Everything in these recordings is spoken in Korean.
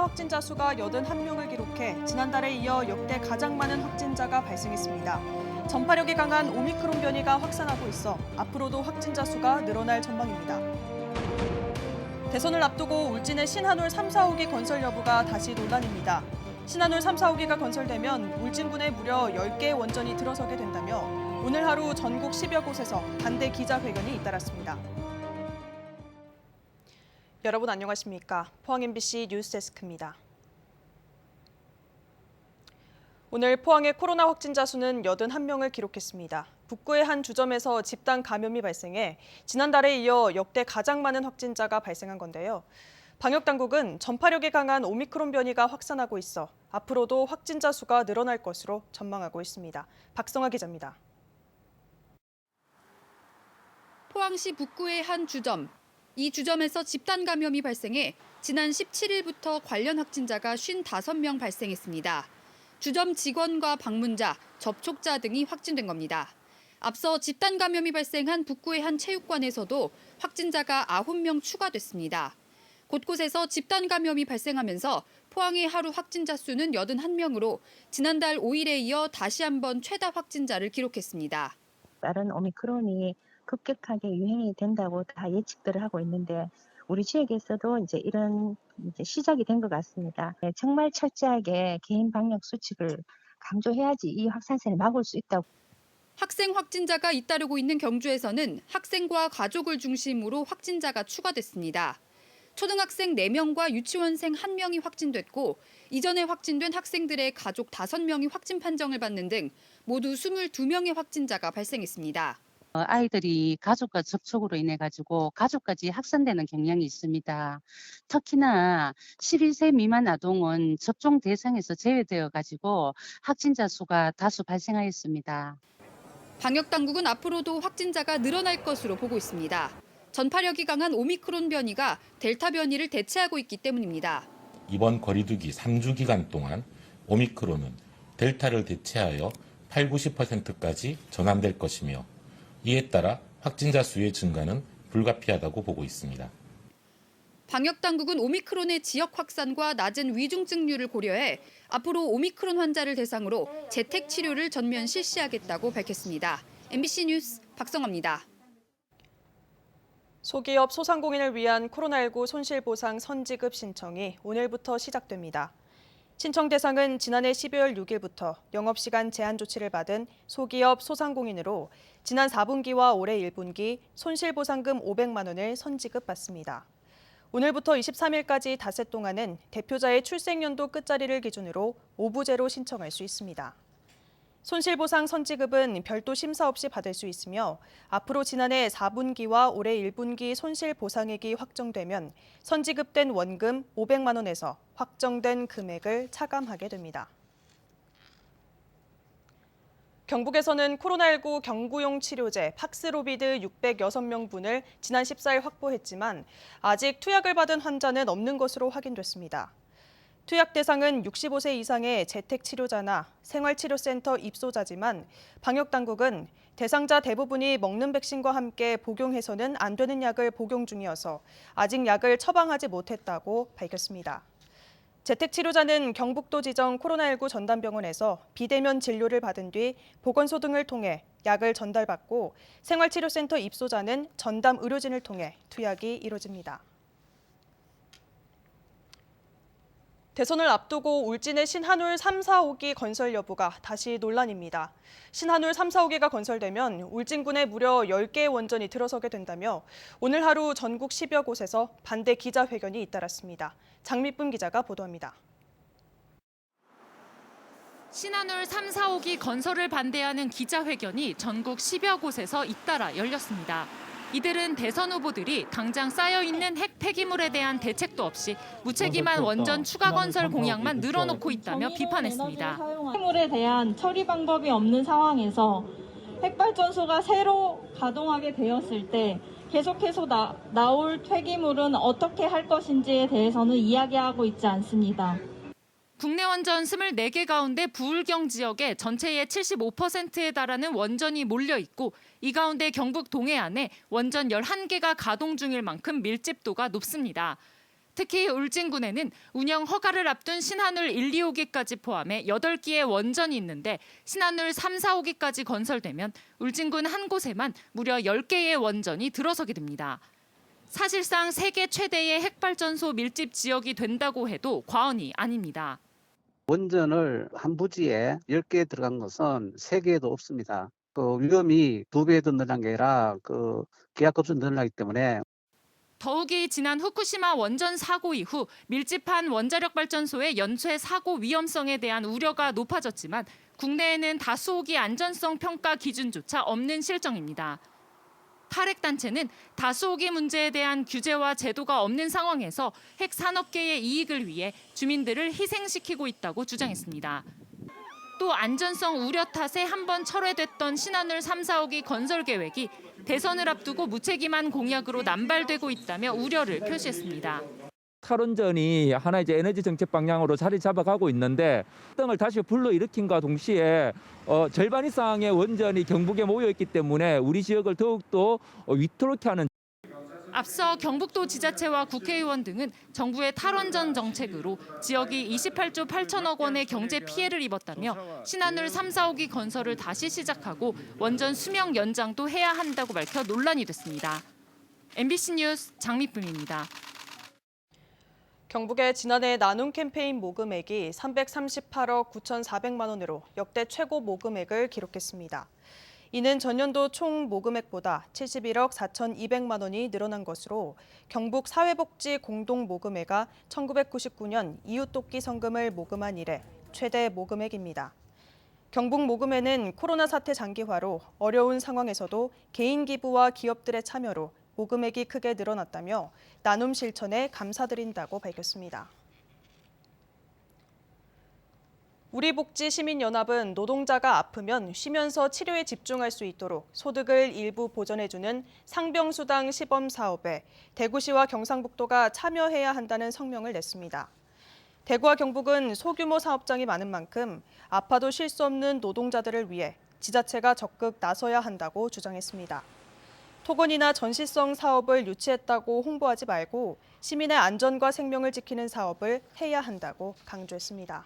코로나 확진자 수가 81명을 기록해 지난달에 이어 역대 가장 많은 확진자가 발생했습니다. 전파력이 강한 오미크론 변이가 확산하고 있어 앞으로도 확진자 수가 늘어날 전망입니다. 대선을 앞두고 울진의 신한울 3, 4호기 건설 여부가 다시 논란입니다. 신한울 3, 4호기가 건설되면 울진군에 무려 10개의 원전이 들어서게 된다며 오늘 하루 전국 10여 곳에서 반대 기자회견이 잇따랐습니다. 여러분 안녕하십니까? 포항 MBC 뉴스데스크입니다. 오늘 포항의 코로나 확진자 수는 81명을 기록했습니다. 북구의 한 주점에서 집단 감염이 발생해 지난달에 이어 역대 가장 많은 확진자가 발생한 건데요. 방역당국은 전파력이 강한 오미크론 변이가 확산하고 있어 앞으로도 확진자 수가 늘어날 것으로 전망하고 있습니다. 박성아 기자입니다. 포항시 북구의 한 주점. 이 주점에서 집단 감염이 발생해 지난 17일부터 관련 확진자가 55명 발생했습니다. 주점 직원과 방문자, 접촉자 등이 확진된 겁니다. 앞서 집단 감염이 발생한 북구의 한 체육관에서도 확진자가 9명 추가됐습니다. 곳곳에서 집단 감염이 발생하면서 포항의 하루 확진자 수는 81명으로 지난달 5일에 이어 다시 한번 최다 확진자를 기록했습니다. 다른 오미크론이 급격하게 유행이 된다고 다 예측들을 하고 있는데 우리 지역에서도 이런 시작이 된 것 같습니다. 정말 철저하게 개인 방역 수칙을 강조해야지 이 확산세를 막을 수 있다고. 학생 확진자가 잇따르고 있는 경주에서는 학생과 가족을 중심으로 확진자가 추가됐습니다. 초등학생 4명과 유치원생 1명이 확진됐고 이전에 확진된 학생들의 가족 5명이 확진 판정을 받는 등 모두 22명의 확진자가 발생했습니다. 아이들이 가족과 접촉으로 인해 가지고 가족까지 확산되는 경향이 있습니다. 특히나 11세 미만 아동은 접종 대상에서 제외되어 가지고 확진자 수가 다수 발생하였습니다. 방역당국은 앞으로도 확진자가 늘어날 것으로 보고 있습니다. 전파력이 강한 오미크론 변이가 델타 변이를 대체하고 있기 때문입니다. 이번 거리두기 3주 기간 동안 오미크론은 델타를 대체하여 80~90%까지 전환될 것이며 이에 따라 확진자 수의 증가는 불가피하다고 보고 있습니다. 방역당국은 오미크론의 지역 확산과 낮은 위중증률을 고려해 앞으로 오미크론 환자를 대상으로 재택 치료를 전면 실시하겠다고 밝혔습니다. MBC 뉴스 박성아입니다. 소기업 소상공인을 위한 코로나19 손실보상 선지급 신청이 오늘부터 시작됩니다. 신청 대상은 지난해 12월 6일부터 영업시간 제한 조치를 받은 소기업 소상공인으로 지난 4분기와 올해 1분기 손실보상금 500만 원을 선지급받습니다. 오늘부터 23일까지 닷새 동안은 대표자의 출생연도 끝자리를 기준으로 5부제로 신청할 수 있습니다. 손실보상 선지급은 별도 심사 없이 받을 수 있으며 앞으로 지난해 4분기와 올해 1분기 손실보상액이 확정되면 선지급된 원금 500만 원에서 확정된 금액을 차감하게 됩니다. 경북에서는 코로나19 경구용 치료제 팍스로비드 606명분을 지난 14일 확보했지만 아직 투약을 받은 환자는 없는 것으로 확인됐습니다. 투약 대상은 65세 이상의 재택치료자나 생활치료센터 입소자지만 방역당국은 대상자 대부분이 먹는 백신과 함께 복용해서는 안 되는 약을 복용 중이어서 아직 약을 처방하지 못했다고 밝혔습니다. 재택치료자는 경북도 지정 코로나19 전담병원에서 비대면 진료를 받은 뒤 보건소 등을 통해 약을 전달받고 생활치료센터 입소자는 전담 의료진을 통해 투약이 이루어집니다. 대선을 앞두고 울진의 신한울 3, 4호기 건설 여부가 다시 논란입니다. 신한울 3, 4호기가 건설되면 울진군에 무려 10개의 원전이 들어서게 된다며 오늘 하루 전국 10여 곳에서 반대 기자회견이 잇따랐습니다. 장미쁨 기자가 보도합니다. 신한울 3, 4호기 건설을 반대하는 기자회견이 전국 10여 곳에서 잇따라 열렸습니다. 이들은 대선 후보들이 당장 쌓여있는 핵 폐기물에 대한 대책도 없이 무책임한 원전 추가 건설 공약만 늘어놓고 있다며 비판했습니다. 폐기물에 대한 처리 방법이 없는 상황에서 핵발전소가 새로 가동하게 되었을 때 계속해서 나올 폐기물은 어떻게 할 것인지에 대해서는 이야기하고 있지 않습니다. 국내 원전 24개 가운데 부울경 지역에 전체의 75%에 달하는 원전이 몰려 있고 이 가운데 경북 동해안에 원전 11개가 가동 중일 만큼 밀집도가 높습니다. 특히 울진군에는 운영 허가를 앞둔 신한울 1, 2호기까지 포함해 8기의 원전이 있는데 신한울 3, 4호기까지 건설되면 울진군 한 곳에만 무려 10개의 원전이 들어서게 됩니다. 사실상 세계 최대의 핵발전소 밀집 지역이 된다고 해도 과언이 아닙니다. 원전을 한 부지에 10개 들어간 것은 세계에도 없습니다. 그 위험이 2배도 늘어난 게 아니라 그 계약급수 늘어나기 때문에 더욱이 지난 후쿠시마 원전 사고 이후 밀집한 원자력 발전소의 연쇄 사고 위험성에 대한 우려가 높아졌지만 국내에는 다수호기 안전성 평가 기준조차 없는 실정입니다. 탈핵단체는 다수호기 문제에 대한 규제와 제도가 없는 상황에서 핵 산업계의 이익을 위해 주민들을 희생시키고 있다고 주장했습니다. 또 안전성 우려 탓에 한번 철회됐던 신한울 3, 4호기 건설 계획이 대선을 앞두고 무책임한 공약으로 남발되고 있다며 우려를 표시했습니다. 탈원전이 하나의 이제 에너지 정책 방향으로 자리 잡아가고 있는데 등을 다시 불러일으킨과 동시에 절반 이상의 원전이 경북에 모여 있기 때문에 우리 지역을 더욱더 위태롭게 하는. 앞서 경북도 지자체와 국회의원 등은 정부의 탈원전 정책으로 지역이 28조 8천억 원의 경제 피해를 입었다며 신한울 3, 4호기 건설을 다시 시작하고 원전 수명 연장도 해야 한다고 밝혀 논란이 됐습니다. MBC 뉴스 장미쁨입니다. 경북의 지난해 나눔 캠페인 모금액이 338억 9,400만 원으로 역대 최고 모금액을 기록했습니다. 이는 전년도 총 모금액보다 71억 4,200만 원이 늘어난 것으로 경북 사회복지 공동 모금회가 1999년 이웃돕기 성금을 모금한 이래 최대 모금액입니다. 경북 모금회는 코로나 사태 장기화로 어려운 상황에서도 개인 기부와 기업들의 참여로 모금액이 크게 늘어났다며 나눔 실천에 감사드린다고 밝혔습니다. 우리복지시민연합은 노동자가 아프면 쉬면서 치료에 집중할 수 있도록 소득을 일부 보전해주는 상병수당 시범 사업에 대구시와 경상북도가 참여해야 한다는 성명을 냈습니다. 대구와 경북은 소규모 사업장이 많은 만큼 아파도 쉴 수 없는 노동자들을 위해 지자체가 적극 나서야 한다고 주장했습니다. 토건이나 전시성 사업을 유치했다고 홍보하지 말고 시민의 안전과 생명을 지키는 사업을 해야 한다고 강조했습니다.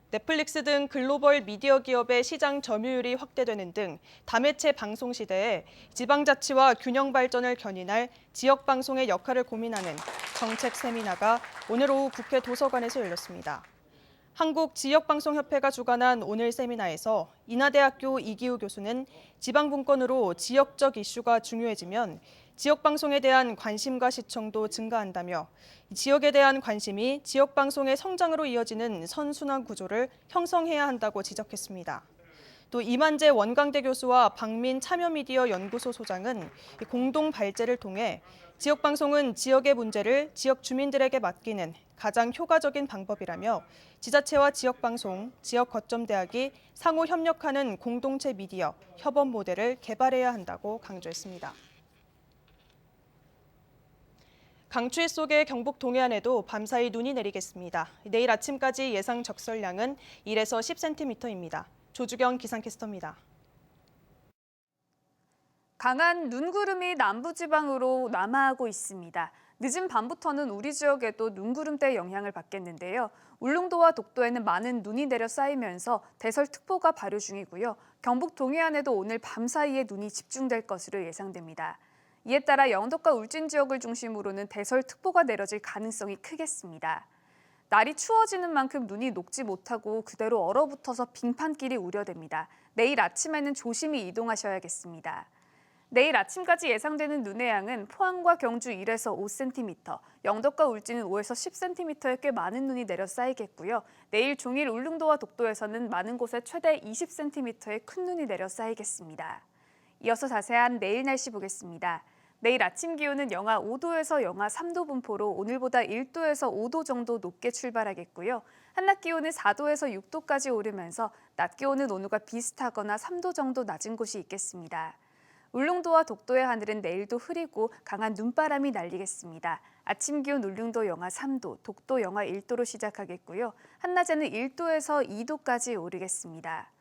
넷플릭스 등 글로벌 미디어 기업의 시장 점유율이 확대되는 등 다매체 방송 시대에 지방자치와 균형 발전을 견인할 지역방송의 역할을 고민하는 정책 세미나가 오늘 오후 국회 도서관에서 열렸습니다. 한국지역방송협회가 주관한 오늘 세미나에서 인하대학교 이기우 교수는 지방분권으로 지역적 이슈가 중요해지면 지역방송에 대한 관심과 시청도 증가한다며 지역에 대한 관심이 지역방송의 성장으로 이어지는 선순환 구조를 형성해야 한다고 지적했습니다. 또 이만재 원광대 교수와 박민 참여미디어 연구소 소장은 공동 발제를 통해 지역방송은 지역의 문제를 지역 주민들에게 맡기는 가장 효과적인 방법이라며 지자체와 지역방송, 지역거점대학이 상호 협력하는 공동체 미디어 협업 모델을 개발해야 한다고 강조했습니다. 강추위 속에 경북 동해안에도 밤사이 눈이 내리겠습니다. 내일 아침까지 예상 적설량은 1에서 10cm입니다. 조주경 기상캐스터입니다. 강한 눈구름이 남부지방으로 남하하고 있습니다. 늦은 밤부터는 우리 지역에도 눈구름대의 영향을 받겠는데요. 울릉도와 독도에는 많은 눈이 내려 쌓이면서 대설특보가 발효 중이고요. 경북 동해안에도 오늘 밤 사이에 눈이 집중될 것으로 예상됩니다. 이에 따라 영덕과 울진 지역을 중심으로는 대설특보가 내려질 가능성이 크겠습니다. 날이 추워지는 만큼 눈이 녹지 못하고 그대로 얼어붙어서 빙판길이 우려됩니다. 내일 아침에는 조심히 이동하셔야겠습니다. 내일 아침까지 예상되는 눈의 양은 포항과 경주 1에서 5cm, 영덕과 울진은 5에서 10cm의 꽤 많은 눈이 내려 쌓이겠고요. 내일 종일 울릉도와 독도에서는 많은 곳에 최대 20cm의 큰 눈이 내려 쌓이겠습니다. 이어서 자세한 내일 날씨 보겠습니다. 내일 아침 기온은 영하 5도에서 영하 3도 분포로 오늘보다 1도에서 5도 정도 높게 출발하겠고요. 한낮 기온은 4도에서 6도까지 오르면서 낮 기온은 오늘과 비슷하거나 3도 정도 낮은 곳이 있겠습니다. 울릉도와 독도의 하늘은 내일도 흐리고 강한 눈바람이 날리겠습니다. 아침 기온 울릉도 영하 3도, 독도 영하 1도로 시작하겠고요. 한낮에는 1도에서 2도까지 오르겠습니다.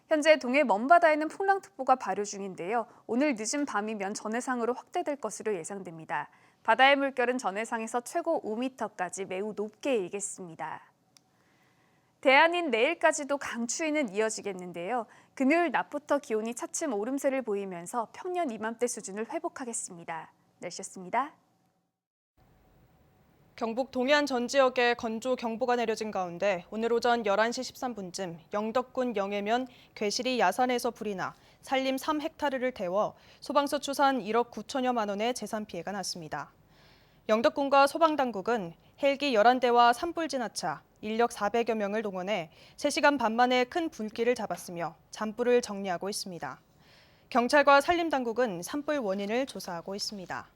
현재 동해 먼바다에는 풍랑특보가 발효 중인데요. 오늘 늦은 밤이면 전해상으로 확대될 것으로 예상됩니다. 바다의 물결은 전해상에서 최고 5m까지 매우 높게 일겠습니다. 대안인 내일까지도 강추위는 이어지겠는데요. 금요일 낮부터 기온이 차츰 오름세를 보이면서 평년 이맘때 수준을 회복하겠습니다. 날씨였습니다. 경북 동해안 전 지역에 건조 경보가 내려진 가운데 오늘 오전 11시 13분쯤 영덕군 영해면 괴실이 야산에서 불이 나 산림 3헥타르를 태워 소방서 추산 1억 9천여만 원의 재산 피해가 났습니다. 영덕군과 소방당국은 헬기 11대와 산불 진화차, 인력 400여 명을 동원해 3시간 반 만에 큰 불길을 잡았으며 잔불을 정리하고 있습니다. 경찰과 산림당국은 산불 원인을 조사하고 있습니다.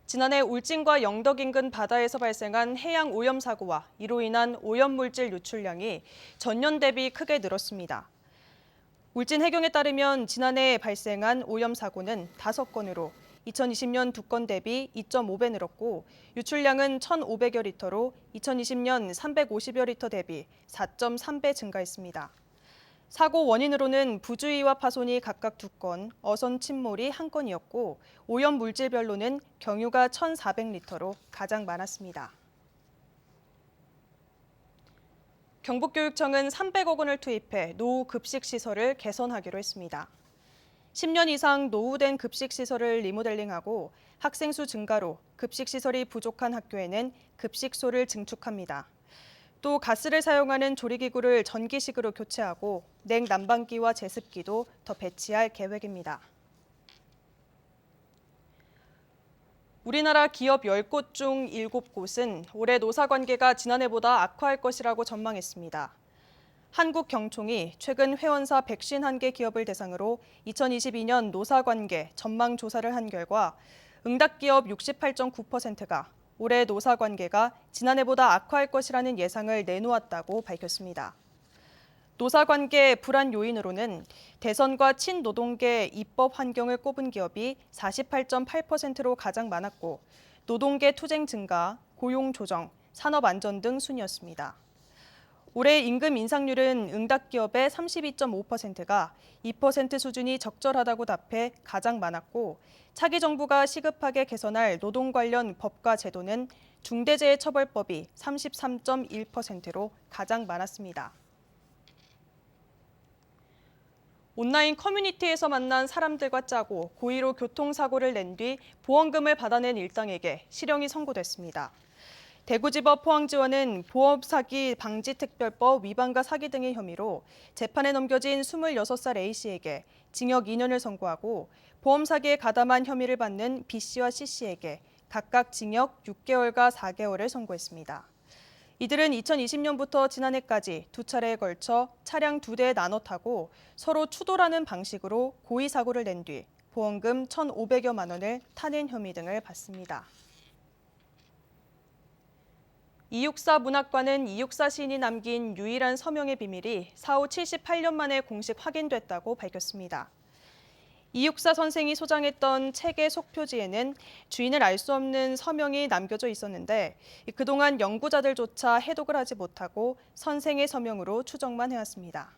지난해 울진과 영덕 인근 바다에서 발생한 해양 오염 사고와 이로 인한 오염물질 유출량이 전년 대비 크게 늘었습니다. 울진 해경에 따르면 지난해 발생한 오염 사고는 5건으로 2020년 2건 대비 2.5배 늘었고 유출량은 1,500여 리터로 2020년 350여 리터 대비 4.3배 증가했습니다. 사고 원인으로는 부주의와 파손이 각각 2건, 어선 침몰이 1건이었고 오염 물질별로는 경유가 1,400리터로 가장 많았습니다. 경북교육청은 300억 원을 투입해 노후 급식 시설을 개선하기로 했습니다. 10년 이상 노후된 급식 시설을 리모델링하고 학생 수 증가로 급식 시설이 부족한 학교에는 급식소를 증축합니다. 또 가스를 사용하는 조리기구를 전기식으로 교체하고 냉난방기와 제습기도 더 배치할 계획입니다. 우리나라 기업 10곳 중 7곳은 올해 노사관계가 지난해보다 악화할 것이라고 전망했습니다. 한국경총이 최근 회원사 151개 기업을 대상으로 2022년 노사관계 전망 조사를 한 결과 응답기업 68.9%가 올해 노사관계가 지난해보다 악화할 것이라는 예상을 내놓았다고 밝혔습니다. 노사관계 불안 요인으로는 대선과 친노동계 입법 환경을 꼽은 기업이 48.8%로 가장 많았고 노동계 투쟁 증가, 고용 조정, 산업 안전 등 순이었습니다. 올해 임금 인상률은 응답기업의 32.5%가 2% 수준이 적절하다고 답해 가장 많았고 차기 정부가 시급하게 개선할 노동 관련 법과 제도는 중대재해처벌법이 33.1%로 가장 많았습니다. 온라인 커뮤니티에서 만난 사람들과 짜고 고의로 교통사고를 낸 뒤 보험금을 받아낸 일당에게 실형이 선고됐습니다. 대구지법 포항지원은 보험사기 방지특별법 위반과 사기 등의 혐의로 재판에 넘겨진 26살 A씨에게 징역 2년을 선고하고 보험사기에 가담한 혐의를 받는 B씨와 C씨에게 각각 징역 6개월과 4개월을 선고했습니다. 이들은 2020년부터 지난해까지 2차례에 걸쳐 차량 2대에 나눠 타고 서로 추돌하는 방식으로 고의 사고를 낸 뒤 보험금 1,500여만 원을 타낸 혐의 등을 받습니다. 264 문학관은 264 시인이 남긴 유일한 서명의 비밀이 사후 78년 만에 공식 확인됐다고 밝혔습니다. 264 선생이 소장했던 책의 속표지에는 주인을 알 수 없는 서명이 남겨져 있었는데 그동안 연구자들조차 해독을 하지 못하고 선생의 서명으로 추정만 해왔습니다.